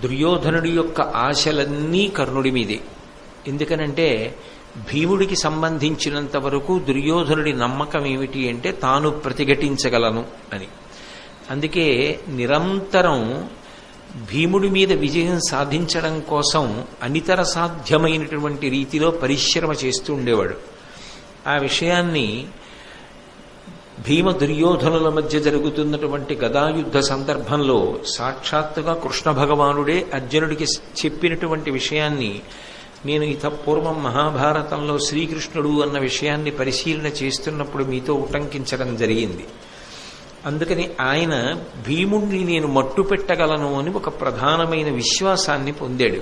దుర్యోధనుడి యొక్క ఆశలన్నీ కర్ణుడి మీదే. ఎందుకనంటే భీముడికి సంబంధించినంత వరకు దుర్యోధనుడి నమ్మకం ఏమిటి అంటే తాను ప్రతిఘటించగలను అని. అందుకే నిరంతరం భీముడి మీద విజయం సాధించడం కోసం అనితర సాధ్యమైనటువంటి రీతిలో పరిశ్రమ చేస్తూ ఉండేవాడు. ఆ విషయాన్ని భీమ దుర్యోధనుల మధ్య జరుగుతున్నటువంటి గదాయుద్ధ సందర్భంలో సాక్షాత్తుగా కృష్ణ భగవానుడే అర్జునుడికి చెప్పినటువంటి విషయాన్ని నేను పూర్వం మహాభారతంలో శ్రీకృష్ణుడు అన్న విషయాన్ని పరిశీలన చేస్తున్నప్పుడు మీతో ఉటంకించడం జరిగింది. అందుకని ఆయన భీముణ్ణి నేను మట్టు పెట్టగలను అని ఒక ప్రధానమైన విశ్వాసాన్ని పొందాడు.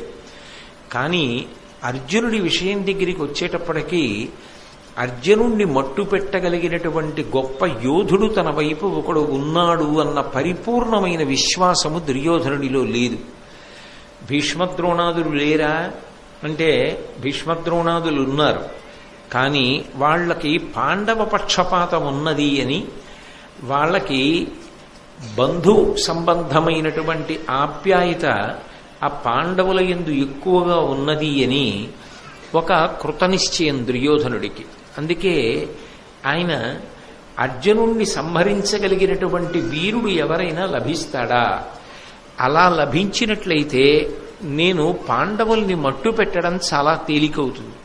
కానీ అర్జునుడి విషయం దగ్గరికి వచ్చేటప్పటికీ అర్జునుణ్ణి మట్టు పెట్టగలిగినటువంటి గొప్ప యోధుడు తన వైపు ఒకడు ఉన్నాడు అన్న పరిపూర్ణమైన విశ్వాసము దుర్యోధనుడిలో లేదు. భీష్మద్రోణాదులు లేరా అంటే భీష్మద్రోణాదులు ఉన్నారు, కానీ వాళ్ళకి పాండవ పక్షపాతం ఉన్నది అని, వాళ్ళకి బంధు సంబంధమైనటువంటి ఆప్యాయత ఆ పాండవుల యందు ఎక్కువగా ఉన్నది అని ఒక కృతనిశ్చయం దుర్యోధనుడికి. అందుకే ఆయన అర్జునుణ్ణి సంహరించగలిగినటువంటి వీరుడు ఎవరైనా లభిస్తాడా, అలా లభించినట్లయితే నేను పాండవుల్ని మట్టు పెట్టడం చాలా తేలికవుతుంది.